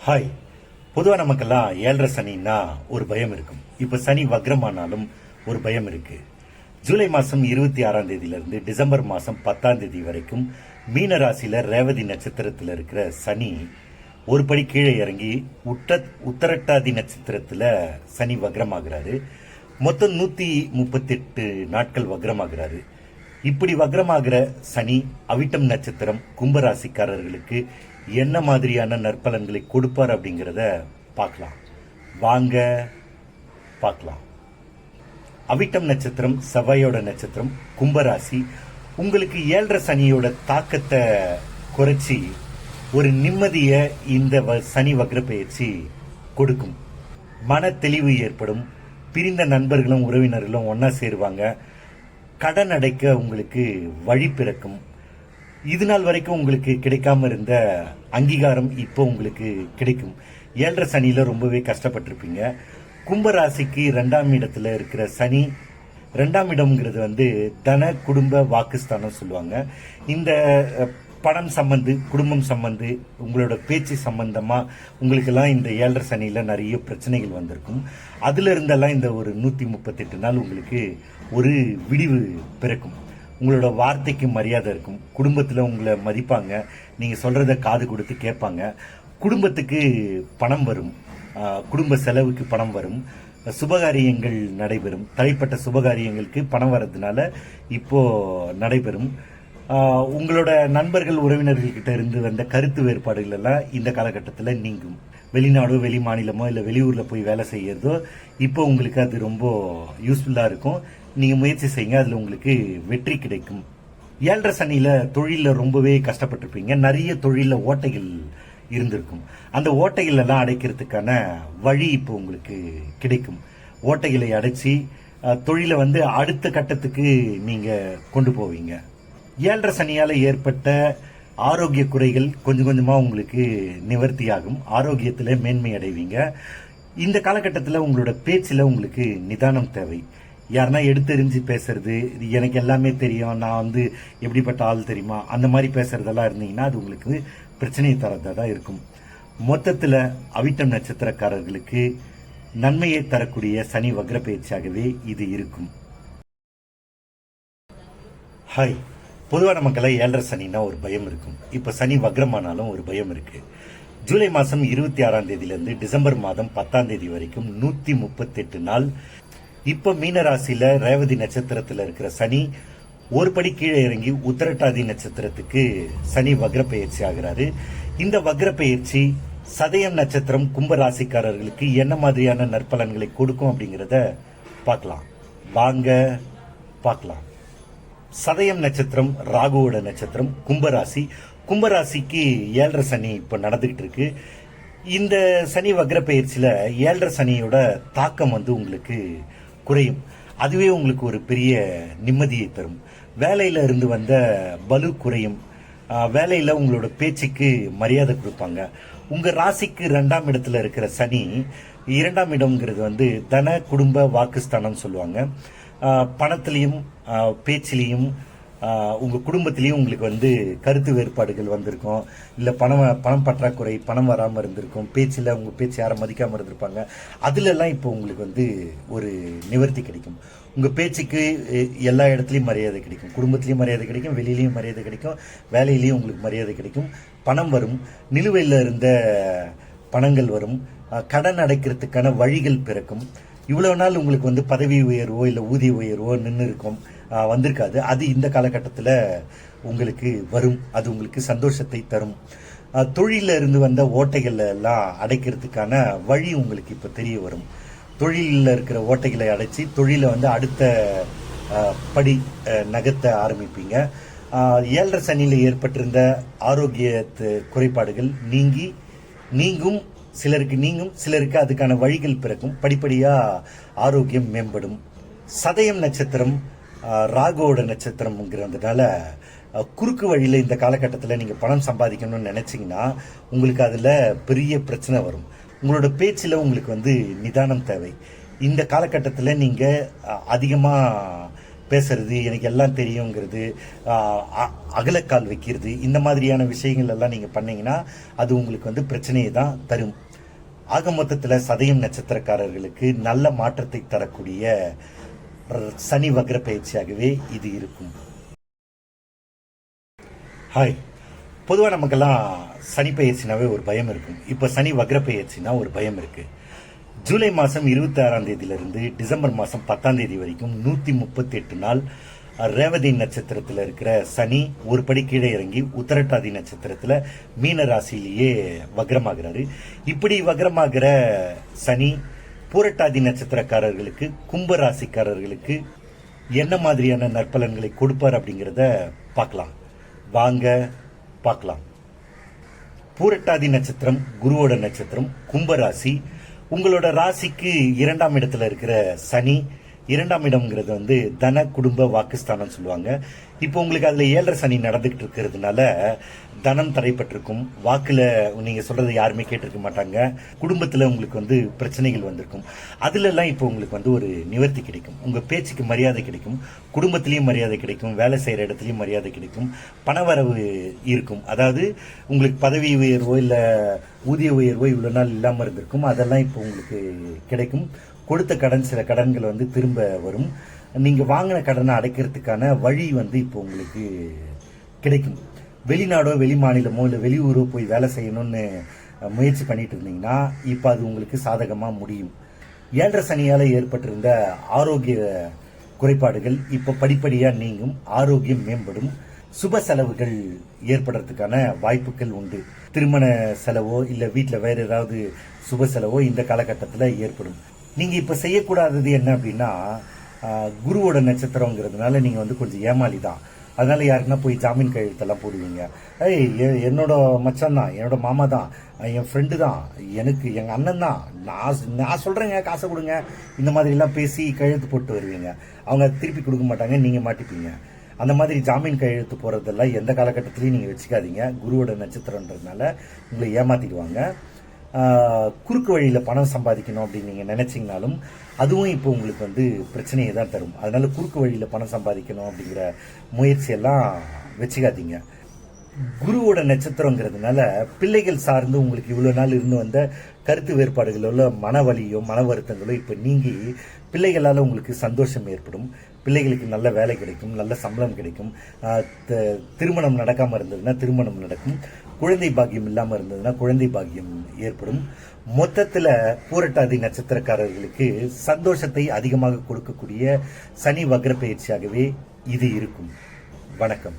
Hi. பொதுவாக நமக்கெல்லாம் 7.5 சனின்னா ஒரு பயம் இருக்கும். இப்போ சனி வக்ரமானாலும் ஒரு பயம் இருக்கு. ஜூலை மாதம் 26ஆம் தேதியிலிருந்து டிசம்பர் மாதம் 10ஆம் தேதி வரைக்கும் மீன ராசியில ரேவதி நட்சத்திரத்தில் இருக்கிற சனி ஒரு படி கீழே இறங்கி உத்தரட்டாதி நட்சத்திரத்தில் சனி வக்ரமாகிறாரு. மொத்தம் 138 நாட்கள் வக்ரமாகிறாரு. இப்படி வக்ரமாகிற சனி அவிட்டம் நட்சத்திரம் கும்பராசிக்காரர்களுக்கு என்ன மாதிரியான நற்பலன்களை கொடுப்பார் அப்படிங்கிறத பார்க்கலாம். வாங்க பார்க்கலாம். அவிட்டம் நட்சத்திரம் செவ்வாயோட நட்சத்திரம், கும்பராசி. உங்களுக்கு 7.5 சனியோட தாக்கத்தை குறைச்சி ஒரு நிம்மதியை இந்த சனி வக்ர பயிற்சி கொடுக்கும். மன தெளிவு ஏற்படும். பிரிந்த நண்பர்களும் உறவினர்களும் ஒன்னா சேருவாங்க. கடன் அடைக்க உங்களுக்கு வழி பிறக்கும். இது நாள் வரைக்கும் உங்களுக்கு கிடைக்காம இருந்த அங்கீகாரம் இப்போ உங்களுக்கு கிடைக்கும். 7.5 சனியில ரொம்பவே கஷ்டப்பட்டிருப்பீங்க. கும்பராசிக்கு 2ஆம் இடத்துல இருக்கிற சனி, 2ஆம் இடம்ங்கிறது தன குடும்ப வாக்குஸ்தானம் சொல்லுவாங்க. இந்த பணம் சம்பந்து, குடும்பம் சம்பந்து, உங்களோட பேச்சு சம்பந்தமா உங்களுக்கெல்லாம் இந்த 7.5 சனியில நிறைய பிரச்சனைகள் வந்திருக்கும். அதுல இருந்தெல்லாம் இந்த ஒரு 138 நாள் உங்களுக்கு ஒரு விடிவு பிறக்கும். உங்களோட வார்த்தைக்கு மரியாதை இருக்கும். குடும்பத்தில் உங்களை மதிப்பாங்க. நீங்கள் சொல்கிறத காது கொடுத்து கேட்பாங்க. குடும்பத்துக்கு பணம் வரும். குடும்ப செலவுக்கு பணம் வரும். சுபகாரியங்கள் நடைபெறும். தனிப்பட்ட சுபகாரியங்களுக்கு பணம் வர்றதுனால இப்போ நடைபெறும். உங்களோட நண்பர்கள் உறவினர்கள்கிட்ட இருந்து வந்த கருத்து வேறுபாடுகள் எல்லாம் இந்த காலகட்டத்தில் நீங்கும். வெளிநாடோ வெளி மாநிலமோ இல்லை வெளியூரில் போய் வேலை செய்யறதோ இப்போ உங்களுக்கு அது ரொம்ப யூஸ்ஃபுல்லாக இருக்கும். நீங்கள் முயற்சி செய்யுங்க. அதில் உங்களுக்கு வெற்றி கிடைக்கும். 7.5 சனியில தொழிலில் ரொம்பவே கஷ்டப்பட்டிருப்பீங்க. நிறைய தொழிலில் ஓட்டைகள் இருந்திருக்கும். அந்த ஓட்டைகள் எல்லாம் அடைக்கிறதுக்கான வழி இப்போ உங்களுக்கு கிடைக்கும். ஓட்டைகளை அடைச்சி தொழிலை அடுத்த கட்டத்துக்கு நீங்கள் கொண்டு போவீங்க. 7.5 சனியால் ஏற்பட்ட ஆரோக்கிய குறைகள் கொஞ்சம் கொஞ்சமாக உங்களுக்கு நிவர்த்தியாகும். ஆரோக்கியத்தில் மேன்மை அடைவீங்க. இந்த காலகட்டத்தில் உங்களோட பேச்சில் உங்களுக்கு நிதானம் தேவை. யாருன்னா எடுத்தெறிஞ்சு பேசுறது, எனக்கு எல்லாமே தெரியும், நான் எப்படிப்பட்ட ஆள் தெரியுமா, அந்த மாதிரி பேசுறதெல்லாம் இருந்தீங்கன்னா அது உங்களுக்கு பிரச்சனையை தரதா தான் இருக்கும். மொத்தத்தில் அவிட்டம் நட்சத்திரக்காரர்களுக்கு நன்மையை தரக்கூடிய சனி வக்ர பயிற்சியாகவே இது இருக்கும். ஹாய். பொதுவாக நமக்கெல்லாம் 7.5 சனின்னா ஒரு பயம் இருக்கும். இப்போ சனி வக்ரமானாலும் ஒரு பயம் இருக்கு. ஜூலை மாதம் 26ஆம் தேதியிலிருந்து டிசம்பர் மாதம் 10ஆம் தேதி வரைக்கும் 138 நாள். இப்போ மீனராசியில ரேவதி நட்சத்திரத்தில் இருக்கிற சனி ஒரு படி கீழே இறங்கி உத்தரட்டாதி நட்சத்திரத்துக்கு சனி வக்ர பயிற்சி ஆகிறாரு. இந்த வக்ர பயிற்சி சதயம் நட்சத்திரம் கும்பராசிக்காரர்களுக்கு என்ன மாதிரியான நற்பலன்களை கொடுக்கும் அப்படிங்கிறத பார்க்கலாம். வாங்க பார்க்கலாம். சதயம் நட்சத்திரம் ராகுவோட நட்சத்திரம், கும்பராசி. கும்பராசிக்கு 7.5 சனி இப்ப நடந்துகிட்டு இருக்கு. இந்த சனி வக்ர பயிற்சியில 7.5 சனியோட தாக்கம் உங்களுக்கு குறையும். அதுவே உங்களுக்கு ஒரு பெரிய நிம்மதியை தரும். வேலையில இருந்து வந்த பலு குறையும். வேலையில உங்களோட பேச்சுக்கு மரியாதை கொடுப்பாங்க. உங்க ராசிக்கு 2ஆம் இடத்துல இருக்கிற சனி, 2ஆம் இடம்ங்கிறது தன குடும்ப வாக்குஸ்தானம் சொல்லுவாங்க. பணத்திலையும் பேச்சிலையும் உங்க குடும்பத்திலையும் உங்களுக்கு கருத்து வேறுபாடுகள் வந்திருக்கும். இல்ல பணம் பற்றாக்குறை, பணம் வராம இருந்திருக்கும். பேச்சில் உங்க பேச்சு யாரும் மதிக்காம இருந்திருப்பாங்க. அதுல எல்லாம் இப்போ உங்களுக்கு ஒரு நிவர்த்தி கிடைக்கும். உங்க பேச்சுக்கு எல்லா இடத்துலயும் மரியாதை கிடைக்கும். குடும்பத்திலயும் மரியாதை கிடைக்கும், வெளியிலயும் மரியாதை கிடைக்கும், வேலையிலயும் உங்களுக்கு மரியாதை கிடைக்கும். பணம் வரும். நிலுவையில் இருந்த பணங்கள் வரும். கடன் அடைக்கிறதுக்கான வழிகள் பிறக்கும். இவ்வளவு நாள் உங்களுக்கு பதவி உயர்வோ இல்லை ஊதிய உயர்வோ நின்று இருக்கும், வந்திருக்காது. அது இந்த காலகட்டத்தில் உங்களுக்கு வரும். அது உங்களுக்கு சந்தோஷத்தை தரும். தொழில இருந்து வந்த ஓட்டைகள் எல்லாம் அடைக்கிறதுக்கான வழி உங்களுக்கு இப்ப தெரிய வரும். தொழிலில் இருக்கிற ஓட்டைகளை அடைச்சி தொழில அடுத்த படி நகர்த்த ஆரம்பிப்பீங்க. 7.5 சனியில ஏற்பட்டிருந்த ஆரோக்கிய குறைபாடுகள் நீங்கும். சிலருக்கு அதுக்கான வழிகள் பிறக்கும். படிப்படியா ஆரோக்கியம் மேம்படும். சதயம் நட்சத்திரம் ராகுவோட நட்சத்திரம்ங்கிறதுனால குறுக்கு வழியில இந்த காலகட்டத்தில் நீங்க பணம் சம்பாதிக்கணும்னு நினைச்சீங்கன்னா உங்களுக்கு அதுல பெரிய பிரச்சனை வரும். உங்களோட பேச்சில் உங்களுக்கு நிதானம் தேவை. இந்த காலகட்டத்தில் நீங்க அதிகமா பேசுறது, எனக்கு எல்லாம் தெரியுங்கிறது, அகலக்கால் வைக்கிறது, இந்த மாதிரியான விஷயங்கள் எல்லாம் நீங்கள் பண்ணீங்கன்னா அது உங்களுக்கு வந்து பிரச்சனையை தான் தரும். ஆக மொத்தத்தில் சதயம் நட்சத்திரக்காரர்களுக்கு நல்ல மாற்றத்தை தரக்கூடிய சனி வக்ர பயிற்சியாகவே இது இருக்கும். ஹாய். பொதுவாக நமக்கெல்லாம் சனி பயிற்சினாவே ஒரு பயம் இருக்கும். இப்போ சனி வக்ர பயிற்சினா ஒரு பயம் இருக்கு. ஜூலை மாதம் 26ஆம் தேதியிலிருந்து டிசம்பர் மாதம் 10ஆம் தேதி வரைக்கும் 138 நாள் ரேவதி நட்சத்திரத்தில் இருக்கிற சனி ஒரு படி கீழே இறங்கி உத்தரட்டாதி நட்சத்திரத்தில் மீன ராசியிலேயே வக்ரமாகிறாரு. இப்படி வக்ரமாகிற சனி பூரட்டாதி நட்சத்திரக்காரர்களுக்கு, கும்ப ராசிக்காரர்களுக்கு என்ன மாதிரியான நற்பலன்களை கொடுப்பார் அப்படிங்கிறத பார்க்கலாம். வாங்க பார்க்கலாம். பூரட்டாதி நட்சத்திரம் குருவோட நட்சத்திரம், கும்பராசி. உங்களோட ராசிக்கு 2ஆம் இடத்துல இருக்கிற சனி, 2ஆம் இடம்ங்கிறது வந்து தன குடும்ப வாக்குஸ்தானம் சொல்லுவாங்க. இப்போ உங்களுக்கு அதில் 7.5 சனி நடந்துகிட்டு இருக்கிறதுனால தனம் தடைப்பட்டிருக்கும். வாக்குல நீங்க சொல்றது யாருமே கேட்டிருக்க மாட்டாங்க. குடும்பத்தில் உங்களுக்கு வந்து பிரச்சனைகள் வந்திருக்கும். அதுல எல்லாம் இப்போ உங்களுக்கு வந்து ஒரு நிவர்த்தி கிடைக்கும். உங்க பேச்சுக்கு மரியாதை கிடைக்கும், குடும்பத்திலையும் மரியாதை கிடைக்கும், வேலை செய்யற இடத்துலயும் மரியாதை கிடைக்கும், பணவரவு இருக்கும். அதாவது உங்களுக்கு பதவி உயர்வோ இல்ல ஊதிய உயர்வோ இவ்வளவு நாள் இல்லாம இருந்திருக்கும், அதெல்லாம் இப்போ உங்களுக்கு கிடைக்கும். கொடுத்த கடன், சில கடன்கள் வந்து திரும்ப வரும். நீங்க வாங்கின கடனை அடைக்கிறதுக்கான வழி வந்து இப்போ உங்களுக்கு கிடைக்கும். வெளிநாடோ வெளி மாநிலமோ இல்லை வெளியூரோ போய் வேலை செய்யணும்னு முயற்சி பண்ணிட்டு இருந்தீங்கன்னா இப்போ அது உங்களுக்கு சாதகமா முடியும். 7.5 சனியால ஏற்பட்டிருந்த ஆரோக்கிய குறைபாடுகள் இப்போ படிப்படியா நீங்கும், ஆரோக்கியம் மேம்படும், சுப செலவுகள் ஏற்படுறதுக்கான வாய்ப்புகள் உண்டு. திருமண செலவோ இல்லை வீட்டில் வேற ஏதாவது சுப செலவோ இந்த காலகட்டத்தில் ஏற்படும். நீங்க இப்ப செய்யக்கூடாதது என்ன அப்படின்னா, குருவோட நட்சத்திரங்கிறதுனால நீங்க வந்து கொஞ்சம் ஏமாளி தான். அதனால யாருக்குன்னா போய் ஜாமீன் கையெழுத்தெல்லாம் போடுவீங்க. என்னோட மச்சான் தான், என்னோட மாமா தான், என் ஃப்ரெண்டு தான், எனக்கு எங்க அண்ணன் தான், நான் சொல்றேங்க காசை கொடுங்க, இந்த மாதிரி எல்லாம் பேசி கையெழுத்து போட்டு வருவீங்க. அவங்க திருப்பி கொடுக்க மாட்டாங்க, நீங்க மாட்டிப்பீங்க. அந்த மாதிரி ஜாமீன் கையெழுத்து போறதெல்லாம் எந்த காலகட்டத்திலையும் நீங்க வச்சுக்காதீங்க. குருவோட நட்சத்திரன்றதுனால உங்களை ஏமாத்திடுவாங்க. குறுக்கு வழியில பணம் சம்பாதிக்கணும் அப்படின்னு நீங்க நினைச்சீங்கனாலும் அதுவும் இப்போ உங்களுக்கு வந்து பிரச்சனையை தான் தரும். அதனால குறுக்கு வழியில பணம் சம்பாதிக்கணும் அப்படிங்கிற முயற்சியெல்லாம் வச்சுக்காதீங்க. குருவோட நட்சத்திரங்கிறதுனால பிள்ளைகள் சார்ந்து உங்களுக்கு இவ்வளவு நாள் இருந்து வந்த கருத்து வேறுபாடுகளோ மன வலியோ மன வருத்தங்களோ இப்ப நீங்கி பிள்ளைகளால உங்களுக்கு சந்தோஷம் ஏற்படும். பிள்ளைகளுக்கு நல்ல வேலை கிடைக்கும், நல்ல சம்பளம் கிடைக்கும், திருமணம் நடக்காம இருந்ததுன்னா திருமணம் நடக்கும், குழந்தை பாக்கியம் இல்லாம இருந்ததுன்னா குழந்தை பாக்கியம் ஏற்படும். மொத்தத்துல பூரட்டாதி நட்சத்திரக்காரர்களுக்கு சந்தோஷத்தை அதிகமாக கொடுக்கக்கூடிய சனி வக்ர பயிற்சியாகவே இது இருக்கும். வணக்கம்.